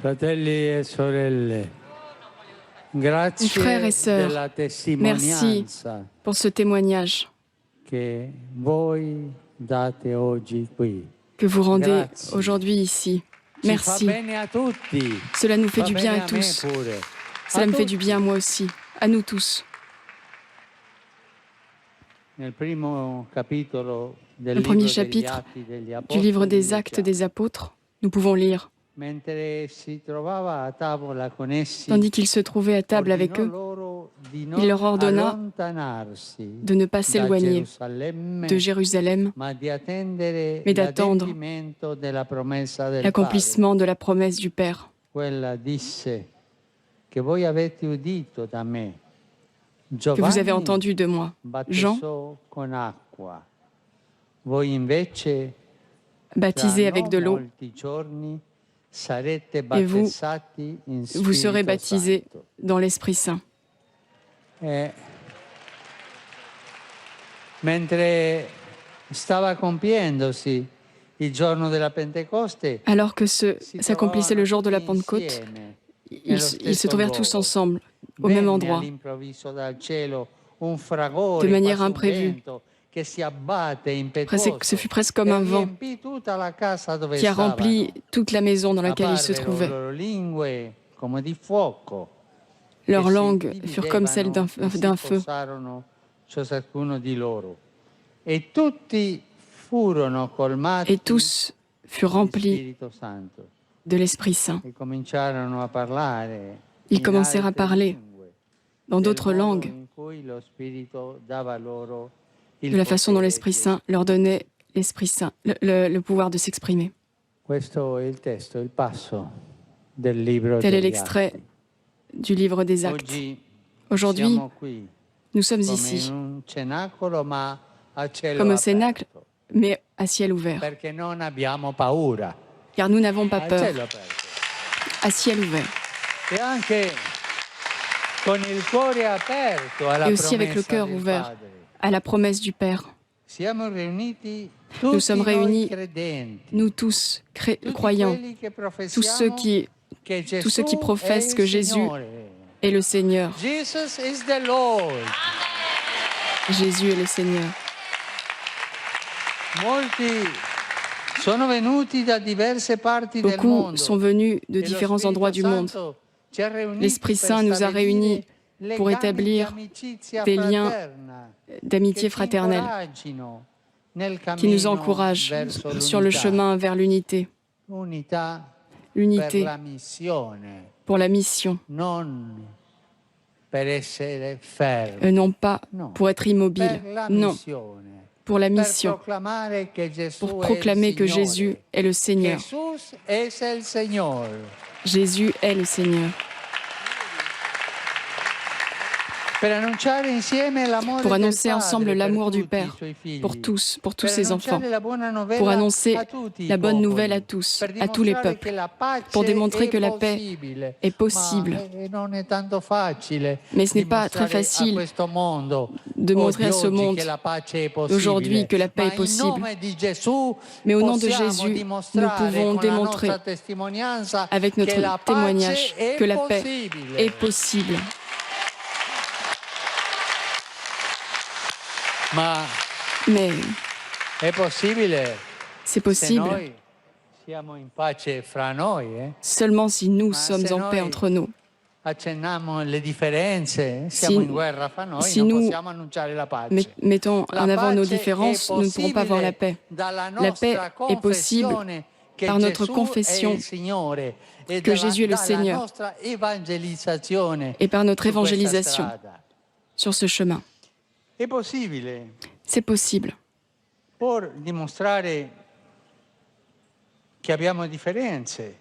Fratelli e sorelle, grazie Frères et sœurs, della merci testimonianza pour ce témoignage che voi date oggi qui. que vous rendez Grazie. aujourd'hui ici. Ci fa Merci. bene a tutti. Cela nous fait Fa du bien bene à a me tous. pure. Cela A me fait du tutti. bien à moi aussi, à nous tous. Nel primo capitolo del Le premier libro degli chapitre Atti degli du livre Apostoli des Actes leggiamo: des Apôtres, nous pouvons lire. mentre si trovava a tavola con essi, Tandis qu'il se trouvait à table avec ordinò eux, loro di il non leur ordonna allontanarsi de ne pas da s'éloigner Gerusalemme, de Jérusalem, ma di attendere mais d'attendre l'adempimento della promessa del Padre. l'accomplissement de la promesse du Père. Quella disse che voi avete udito da me. Que vous avez Giovanni entendu de moi. Jean, battezzò con acqua. Voi invece baptisé tra avec de non l'eau, molti giorni sarete et vous, battezzati in vous serez Spirito baptisés Santo. dans l'Esprit Saint. Mentre stava compiendosi il giorno della Pentecoste, Alors que si s'accomplissait le trovavano jour de la tutti Pentecôte, insieme ils nello se stesso trouvèrent tous luogo. ensemble, au même Venne endroit. all'improvviso dal cielo un fragore, De manière quasi un imprévue. vento, che si abbatte Ce impetuoso fut presque comme e un vent riempì tutta la casa dove qui a stavano. rempli toute la maison dans laquelle ils se Apparvero trouvaient. loro lingue come di fuoco. Leurs che si langues furent comme celles dividevano e si d'un feu. posarono su ciascuno di loro. E tutti furono colmati Et tous furent di remplis Spirito Santo de l'Esprit Saint. e cominciarono a parlare Ils in commencèrent à altre parler lingue, dans del d'autres modo langues, in cui lo Spirito dava loro il de la façon dont potere l'Esprit di Saint leur donnait l'Esprit Saint, le pouvoir de s'exprimer. Questo è il testo, il passo del libro Tel est degli l'extrait Atti. du livre des Actes. Oggi Aujourd'hui, siamo qui nous sommes come ici, in un cenacolo ma a cielo comme au aperto, Cénacle, mais à ciel ouvert. perché non abbiamo paura. Car nous n'avons pas A peur, cielo aperto. à ciel ouvert. E anche con il cuore aperto alla Et aussi avec le promessa cœur del ouvert Padre. à la promesse du Père. Siamo riuniti Nous tutti sommes noi réunis, credenti, nous tous tutti croyants, quelli che tous ceux professiamo qui che tous ceux qui Gesù professent è que il Jésus Signore. est le Seigneur. Jesus is the Lord. Jésus est le Seigneur. Molti sono venuti da diverse parti del Beaucoup mondo. sont venus de E lo différents Spirito endroits du monde. Santo ci ha riuniti L'Esprit per Saint nous a stabilire réunis pour legami établir di amicizia des liens fraterna, d'amitié che ci fraternelle, incoraggino nel qui nous cammino encouragent verso sur le l'unità. chemin vers l'unité. L'unità per L'unité la missione, pour la mission, non per essere fermi, non pas no, pour être immobile, per la non, missione, pour la per mission, proclamare che Gesù pour è il proclamer que Signore. Jésus est le Seigneur. Jesús es el Señor. Jésus est le Seigneur. Per annunciare insieme l'amore Pour annoncer del ensemble Padre l'amour per du tutti i Père, suoi figli, pour tous per ses enfants, annunciare la buona novella pour annoncer a tutti i la bonne popoli, nouvelle à tous, per à tous les dimostrare peuples, che la pace pour démontrer è que la paix possibile. est possible. Ma non è tanto facile Mais ce n'est pas très dimostrare a facile questo mondo de montrer à ce oggi monde che la pace è d'aujourd'hui possibile. que la paix Ma est in possible. nome di Gesù Mais au nom de possiamo Jésus, nous dimostrare pouvons con la démontrer nostra testimonianza avec che la notre témoignage pace que è la paix possibile. est possible. Ma Mais è possibile c'est se possible noi siamo in pace fra noi, seulement si nous Ma sommes se en paix noi entre nous. accenniamo le differenze, siamo in guerra fra noi, si non nous possiamo annunciare la pace. mettons La en avant nos pace différences, è nous ne pourrons pas voir la paix. dalla La paix nostra est possible confessione che par notre Gesù confession è il Signore e que Jésus est le dalla Seigneur nostra evangelizzazione et par notre su questa évangélisation strada. sur ce chemin. È possibile C'est possible. per dimostrare che abbiamo differenze.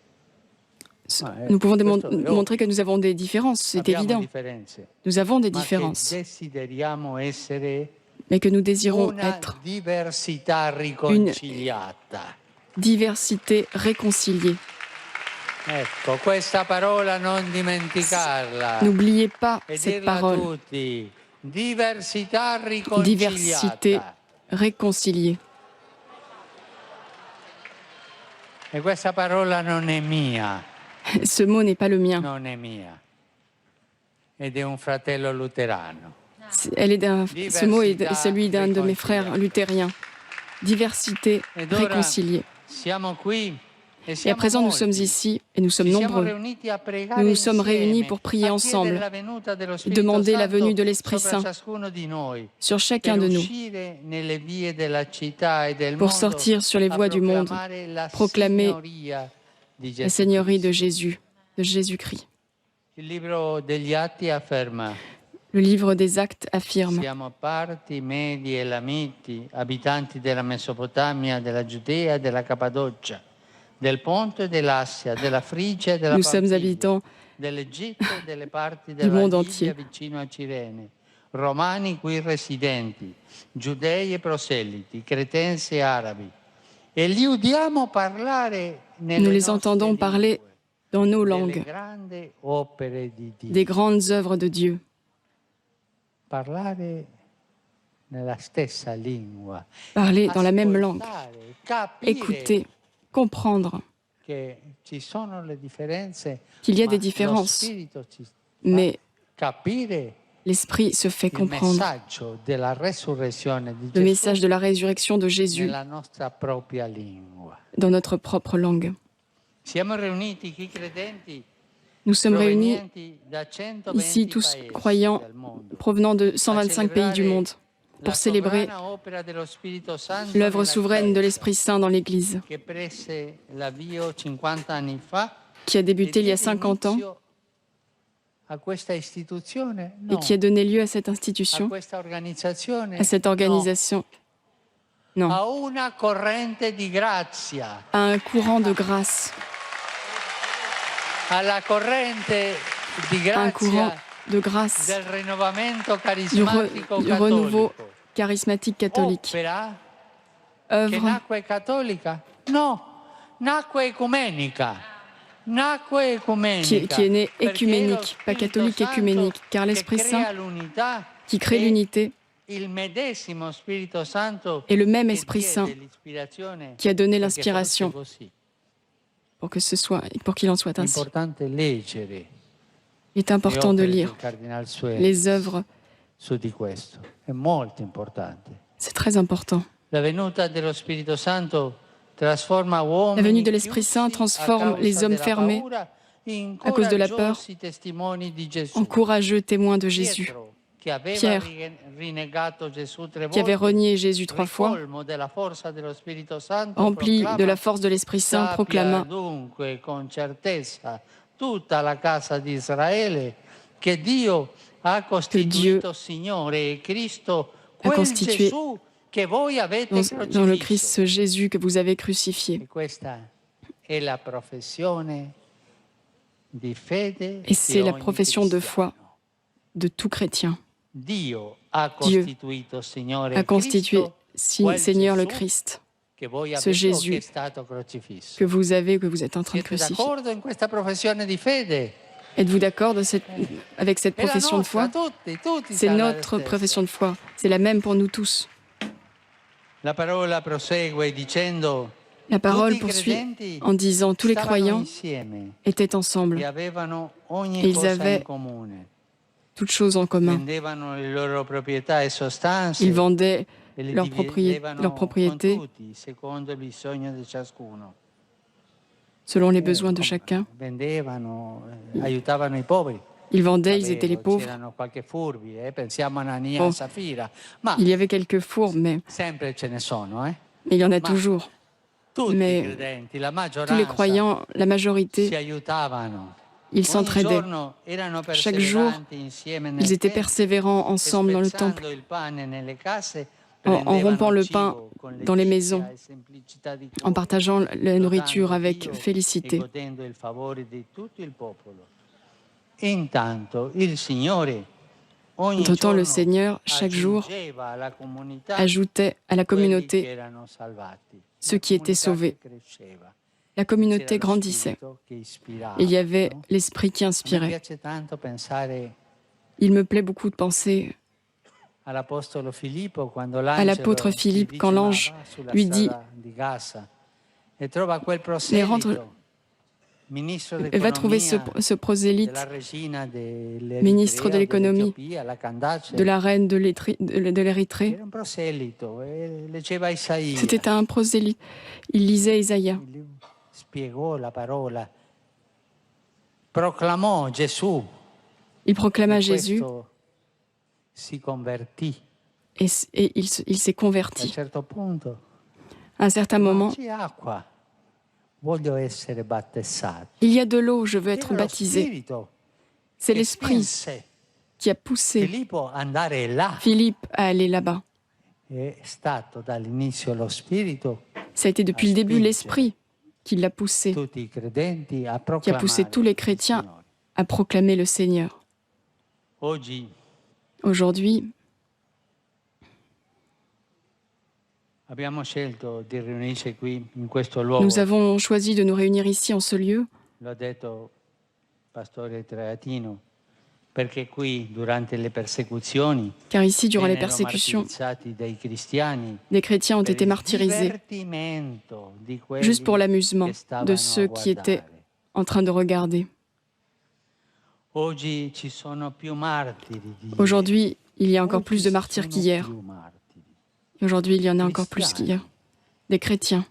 Nous pouvons questo è ovvio. montrer que nous avons des différences, c'est Abbiamo évident. differenze, Nous avons des ma che différences, desideriamo essere mais que nous désirons una être diversità riconciliata. diversité réconciliée. Ecco, questa parola non dimenticarla N'oubliez pas e cette dirla a parole, tutti. Diversità riconciliata. diversité réconciliée. E questa parola non è mia, Ce mot n'est pas le mien. non è mia, ed è un fratello luterano. Ce mot est celui d'un de mes frères luthériens. Diversité Ed ora réconciliée. siamo qui e Et à siamo présent, nous sommes molti. ici et nous sommes Ci siamo nombreux. riuniti a pregare Nous nous sommes réunis insieme, pour prier a ensemble, chiedere la venuta dello et Spirito demander la Santo venue de l'Esprit sopra Saint ciascuno di noi, sur chacun per de nous, uscire nelle vie della città e del pour mondo sortir sur les a voies du monde, proclamare la proclamer signoria di la Gesù Seigneurie de Cristo. Jésus, de Jésus-Christ. Il libro degli Atti afferma: Le livre des Actes affirme: siamo parti, Medi e Lamiti, abitanti della Mesopotamia, della Giudea, della Cappadocia, del Ponto e dell'Assia, della Frigia e della Nous sommes Panfilia, habitants dell'Egitto e delle parti du della monde Libia entier. vicino a Cirene, romani qui residenti, giudei e proselliti, cretensi e arabi. E li udiamo parlare nelle Nous les nostre entendons parler lingue, dans nos delle langues, grandi opere di Dio. des grandes œuvres de Dieu. Parlare nella stessa lingua, Parler dans la même langue, ascoltare, capire écouter, comprendre che ci sono le differenze, qu'il y a ma des lo différences, Spirito ci fa mais capire l'Esprit se fait il comprendre messaggio della resurrezione di le message Gesù de la résurrection de Jésus nella nostra propria lingua. dans notre propre langue. Siamo riuniti qui credenti Nous sommes réunis provenienti da 120 ici, tous paesi croyants del mondo, provenant de 125 pays du monde, pour la célébrer sovrana opera dello Spirito Santo l'œuvre nella souveraine de Chiesa, l'Esprit Saint dans l'Église, che prese l'avvio 50 anni fa qui a débuté il y a e diede 50 ans inizio a questa istituzione? et No. qui a donné lieu à cette A institution, questa organizzazione? à cette organisation, No. non, A una corrente di grazia, à un courant de grâce, alla corrente di à un courant grazia de grâce, del rinnovamento du carismatico renouveau cattolico. charismatique catholique. Opera che Œuvre nacque cattolica? No, nacque ecumenica. Nacque ecumenica. qui est né Perché écuménique, lo pas Spirito catholique, Santo écuménique, car che l'Esprit crea Saint l'unità qui crée è l'unité il medesimo Spirito Santo est le même che Esprit diede Saint l'ispirazione qui a donné perché l'inspiration fosse così. pour qu'il en soit È ainsi. importante leggere Il est le important de opere lire del Cardinal Suez les œuvres, su di questo. È molto importante. c'est très important. La venuta dello Spirito Santo trasforma La uomini venue de l'Esprit chiusi Saint a transforme causa les hommes della fermés paura in à cause de la peur coraggiosi testimoni di Gesù. en courageux témoins de Jésus. Pietro, che aveva Pierre, rinnegato Gesù 3 qui avait volte, renié Jésus 3 fois, ricolmo della forza dello Spirito Santo, rempli proclama, de la force de l'Esprit Saint, sappia proclama dunque con certezza tutta la casa di Israele che Dio ha costituito Signore e Cristo, quel constitué Gesù che voi avete dans le Christ crocifisso. ce Jésus que vous avez crucifié. E questa è la professione di fede Et c'est di la ogni profession de foi cristiano. de tout chrétien. Dio ha Dieu costituito Signore a e constitué Cristo, quel Seigneur le Gesù Christ, che voi ce avete o Jésus che è stato crocifisso. que vous avez ou que vous êtes en train de Siete crucifier. d'accordo in questa professione di fede? Êtes-vous d'accord avec cette È la profession de nostra, foi? tutti C'est sarà la notre stessa. profession de foi. C'est la même pour nous tous. La parola prosegue dicendo La parole tutti i poursuit credenti en disant tous les stavano croyants insieme étaient ensemble, e avevano ogni Et ils cosa avaient in comune. toutes choses en commun. Vendevano le loro proprietà e sostanze Ils vendaient e le leurs dividevano propriétés con tutti, secondo il bisogno di ciascuno. selon les besoins de chacun. Vendevano, aiutavano i poveri. Ils vendaient, ils Vabbè, étaient les pauvres. c'erano qualche furbi, pensiamo a Anania Oh. e Safira, ma Il y avait quelques fourbes, mais sempre ce ne sono, il y en a Ma toujours. tutti Mais i credenti, la Tous les maggioranza croyants, la si majorité, aiutavano. ils Ogni s'entraidaient. giorno erano Chaque jour, perseveranti insieme nel ils étaient tempio, persévérants e ensemble dans le temple, spezzando il pane nelle case, en prendevano rompant le il pain cibo con dans les letizia maisons, e semplicità di en cuore, partageant la nourriture lodando avec Dio e félicité. godendo il favore di tutto il popolo. Intanto il Signore ogni Entre-temps, le giorno Seigneur, chaque jour, aggiungeva alla comunità ajoutait à la quelli che communauté erano salvati. ceux La qui étaient comunità sauvés. che cresceva. La C'era communauté lo grandissait. Spirito che ispirava, Il y avait no? l'esprit qui A me inspirait. piace tanto pensare Il me plaît beaucoup de penser all'Apostolo Filippo quando à l'apôtre l'angelo Philippe gli quand dice, l'ange "Ma va sulla lui dit strada di Gaza e trova quel Mais rentre proselito va trouver ce prosélyte, ministre de l'économie, de la reine de l'Érythrée. C'était un prosélyte. Il lisait Isaïe. Il proclama Jésus et il s'est converti. À un certain moment, il y a de l'eau, je veux être baptisé. C'est l'Esprit qui a poussé Philippe à aller là-bas. Ça a été depuis le début l'Esprit qui l'a poussé, qui a poussé tous les chrétiens à proclamer le Seigneur. Aujourd'hui, nous avons choisi de nous réunir ici en ce lieu. Car ici, durant les persécutions, des chrétiens ont été martyrisés juste pour l'amusement de ceux qui étaient en train de regarder. Aujourd'hui, il y a encore plus de martyrs qu'hier. Aujourd'hui, il y en a encore plus qu'hier. Des chrétiens.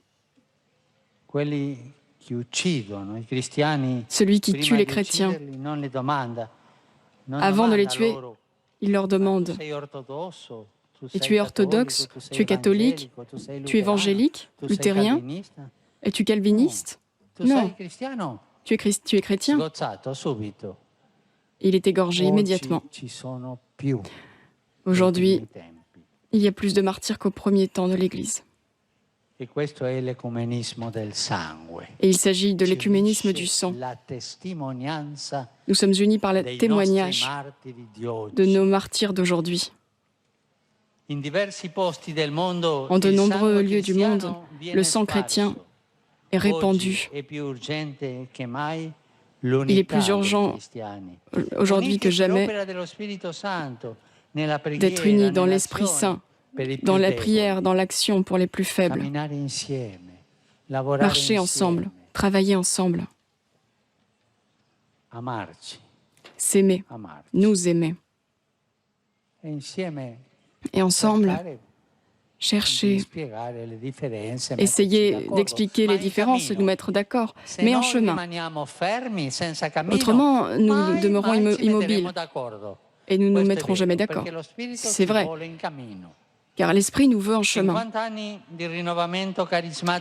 Celui qui tue les chrétiens, avant de les tuer, il leur demande: et tu es orthodoxe, tu es catholique, tu es évangélique, luthérien, es-tu calviniste? Non. Tu es chrétien? Il est égorgé immédiatement. Aujourd'hui, il y a plus de martyrs qu'au premier temps de l'Église. Et il s'agit de l'écuménisme du sang. Nous sommes unis par le témoignage de nos martyrs d'aujourd'hui. En de nombreux lieux du monde, le sang chrétien est répandu. Il est plus urgent aujourd'hui que jamais d'être unis dans l'Esprit Saint, dans la prière, dans l'action pour les plus faibles. Marcher ensemble, travailler ensemble. S'aimer, nous aimer. Et ensemble, chercher, essayer d'expliquer les différences, de nous mettre d'accord, mais en chemin. Autrement, nous demeurons immobiles et nous ne nous mettrons jamais d'accord. C'est vrai, car l'Esprit nous veut en chemin.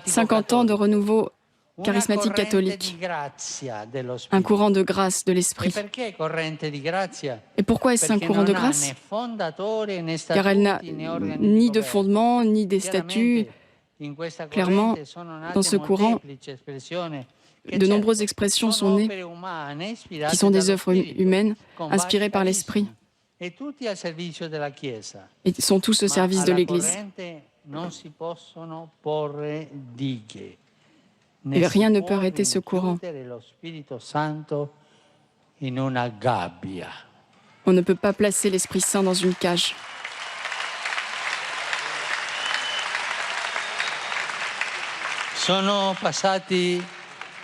50 ans de renouveau charismatique catholique, un courant de grâce de l'Esprit. Et pourquoi est-ce un courant de grâce? Car elle n'a ni de fondement, ni des statuts. Clairement, dans ce courant, de nombreuses expressions sont nées, qui sont des œuvres humaines, inspirées par l'Esprit, et sont tous au service de l'Église. Et rien ne peut arrêter ce courant. On ne peut pas placer l'Esprit Saint dans une cage. Sono passati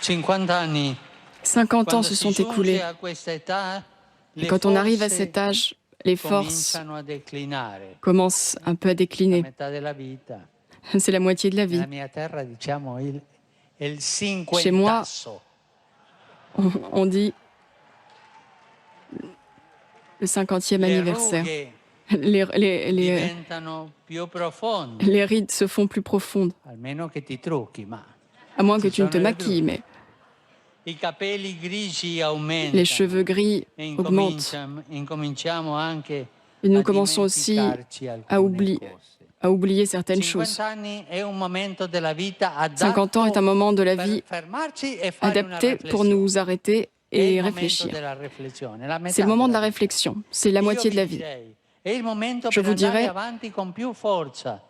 50 anni. 50 ans se sont écoulés. Et quand on arrive à cet âge, les forces commencent un peu à décliner. C'est la moitié de la vie. Chez moi, on le 50e anniversaire. Les rides se font plus profondes. À moins que tu ne te maquilles, mais les cheveux gris augmentent. Et nous commençons aussi à oublier certaines choses. 50 ans est un moment de la vie adapté pour nous arrêter et réfléchir. C'est le moment de la réflexion, c'est la moitié de la vie. Je vous dirais,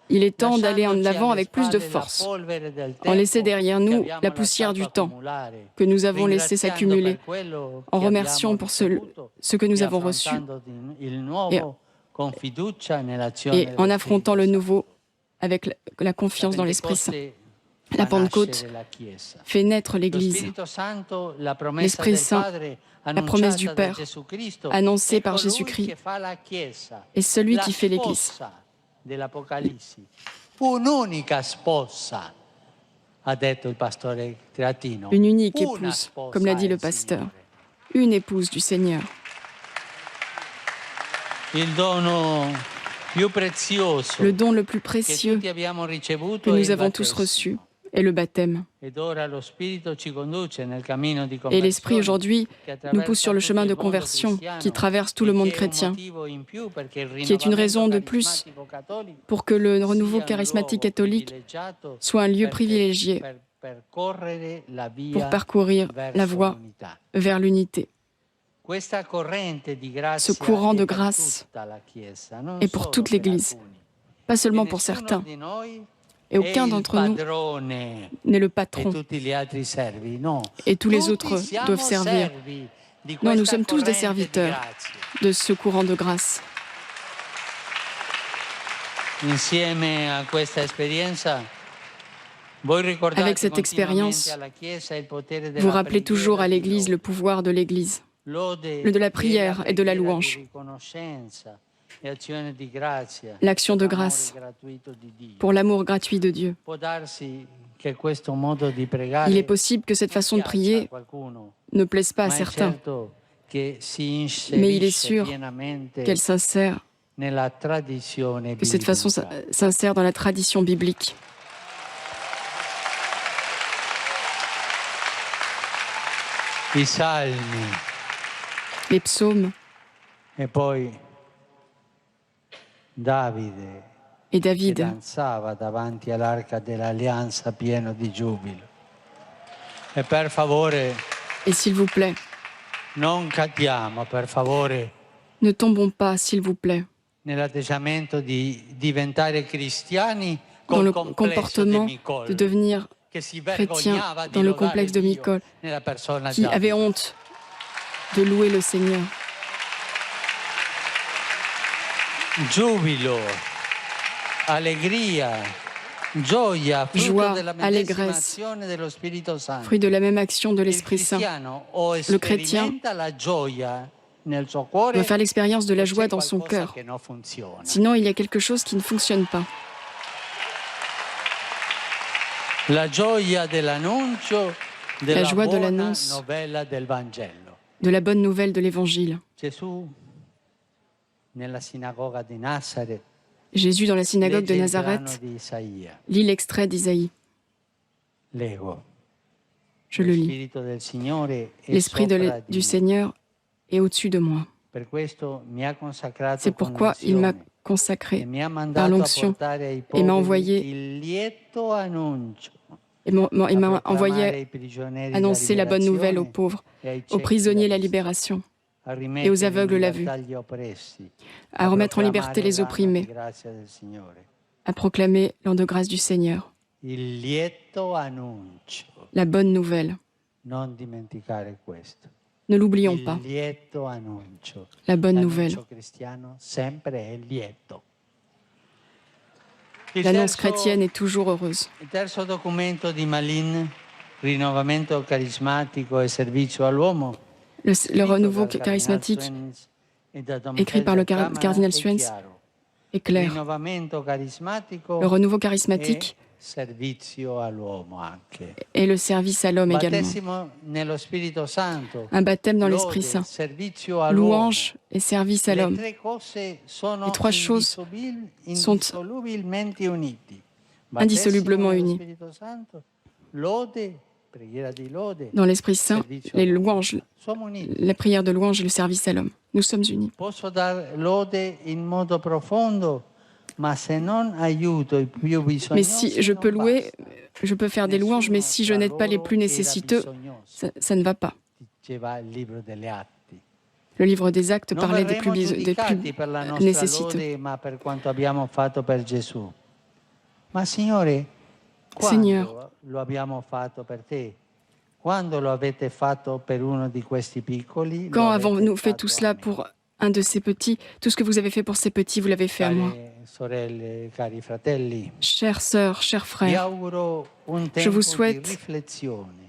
il est temps d'aller en avant avec plus de force, en laissant derrière nous la poussière du temps que nous avons laissé s'accumuler, en remerciant pour ce que nous avons reçu et en affrontant le nouveau avec la confiance dans l'Esprit Saint. La Pentecôte fait naître l'Église. L'Esprit Saint, la promesse du Père, annoncée par Jésus-Christ, est celui qui fait l'Église. Une unique épouse, comme l'a dit le pasteur. Une épouse du Seigneur. Le don le plus précieux que nous avons tous reçu est le baptême. Et l'Esprit aujourd'hui nous pousse sur le chemin de conversion qui traverse tout le monde chrétien, qui est une raison de plus pour que le renouveau charismatique catholique soit un lieu privilégié pour parcourir la voie vers l'unité. Ce courant de grâce est pour toute l'Église, pas seulement pour certains. Et aucun d'entre nous n'est le patron. Et tous les autres doivent servir. Non, nous sommes tous des serviteurs de ce courant de grâce. Avec cette expérience, vous rappelez toujours à l'Église le pouvoir de l'Église, le de la prière et de la louange, l'action de grâce pour l'amour gratuit de Dieu. Il est possible que cette façon de prier ne plaise pas à certains, mais il est sûr qu'elle s'insère, que cette façon s'insère dans la tradition biblique. Les psaumes et David et s'il vous plaît, ne tombons pas, s'il vous plaît, dans le comportement de devenir chrétien dans le complexe de Micol, qui avait honte de louer le Seigneur. Giubilo, allegria, gioia, joie, allégresse, fruit de la même action de l'Esprit Saint. Le chrétien doit faire l'expérience de la joie dans son cœur. Sinon, il y a quelque chose qui ne fonctionne pas. La joie de l'annonce de la bonne nouvelle de l'Évangile. Jésus, dans la synagogue de Nazareth, lit l'extrait d'Isaïe. Je le lis. L'Esprit du Seigneur est au-dessus de moi. C'est pourquoi il m'a consacré par l'onction et m'a envoyé annoncer la bonne nouvelle aux pauvres, aux prisonniers la libération et aux aveugles la vue, à remettre en liberté les opprimés, à proclamer l'an de grâce du Seigneur. La bonne nouvelle. Ne l'oublions pas. La bonne nouvelle. L'annonce chrétienne est toujours heureuse. Le renouveau charismatique, écrit par le cardinal Suenz, est clair. Le renouveau charismatique et le service à l'homme également. Un baptême dans l'Esprit Saint, louange et service à l'homme. Les trois choses sont indissolublement unies. Dans l'Esprit Saint, les louanges, la prière de louange et le service à l'homme. Nous sommes unis. Mais si je peux louer, je peux faire des louanges, mais si je n'aide pas les plus nécessiteux, ça ne va pas. Le livre des Actes parlait des plus nécessiteux. Seigneur, quand avons-nous fait tout cela pour un de ces petits, tout ce que vous avez fait pour ces petits, vous l'avez fait à moi. Chères sœurs, chers frères, je vous souhaite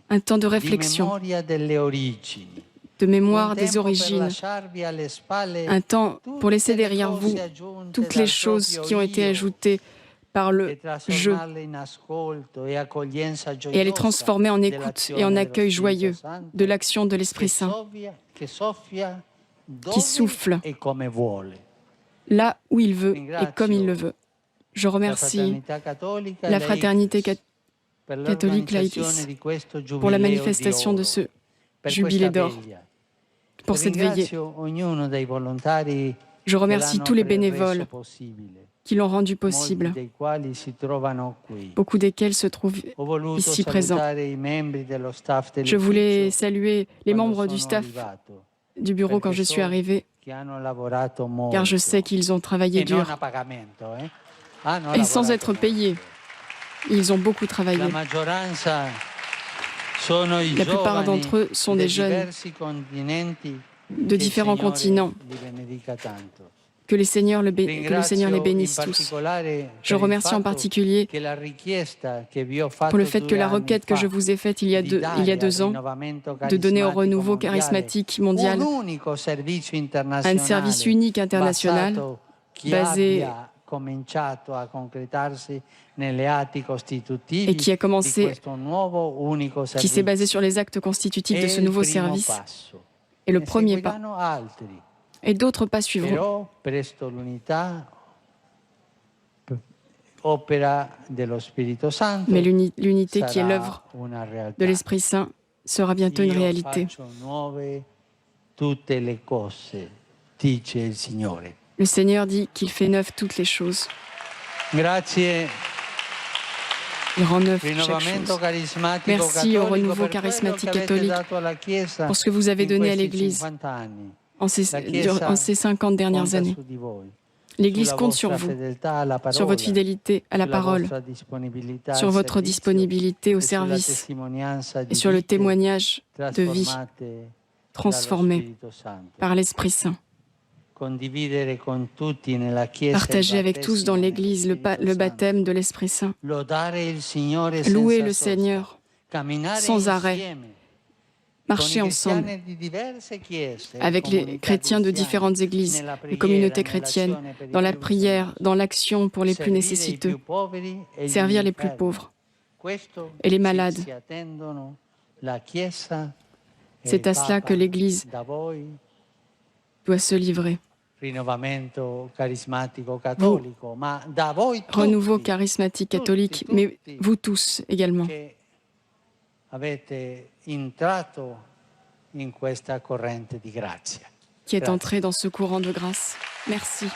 un temps de réflexion, de mémoire des origines, un temps pour laisser derrière vous toutes les choses qui ont été ajoutées par le « je » et à les transformer en écoute et en accueil joyeux de l'action de l'Esprit Saint qui souffle là où il veut et comme il le veut. Je remercie la fraternité catholique Laïtis pour la manifestation de ce jubilé d'or, pour cette veillée. Je remercie tous les bénévoles qui l'ont rendu possible, beaucoup desquels se trouvent ici présents. Je voulais saluer les membres du staff du bureau quand je suis arrivée, car je sais qu'ils ont travaillé dur et sans être payés. Ils ont beaucoup travaillé. La plupart d'entre eux sont des jeunes de différents continents. Que le Seigneur les bénisse tous. Je remercie en particulier pour le fait que la requête que je vous ai faite il y a 2 ans, de donner au renouveau charismatique mondial un service unique international basé et qui a commencé, qui s'est basé sur les actes constitutifs de ce nouveau service, est le premier pas. Et d'autres pas suivront. Mais l'unité qui est l'œuvre de l'Esprit Saint sera bientôt une réalité. Le Seigneur dit qu'il fait neuve toutes les choses. Il rend neuf chaque chose. Merci au renouveau charismatique catholique pour ce que vous avez donné à l'Église en ces 50 dernières années. L'Église compte sur vous, sur votre fidélité à la parole, sur votre disponibilité au service et sur le témoignage de vie transformé par l'Esprit Saint. Partagez avec tous dans l'Église le baptême de l'Esprit Saint. Louez le Seigneur sans arrêt. Marcher ensemble avec les chrétiens de différentes églises, les communautés chrétiennes, dans la prière, dans l'action pour les plus nécessiteux, servir les plus pauvres et les malades. C'est à cela que l'Église doit se livrer. Renouveau charismatique catholique, mais vous tous également. Qui est entré dans ce courant de grâce. Merci.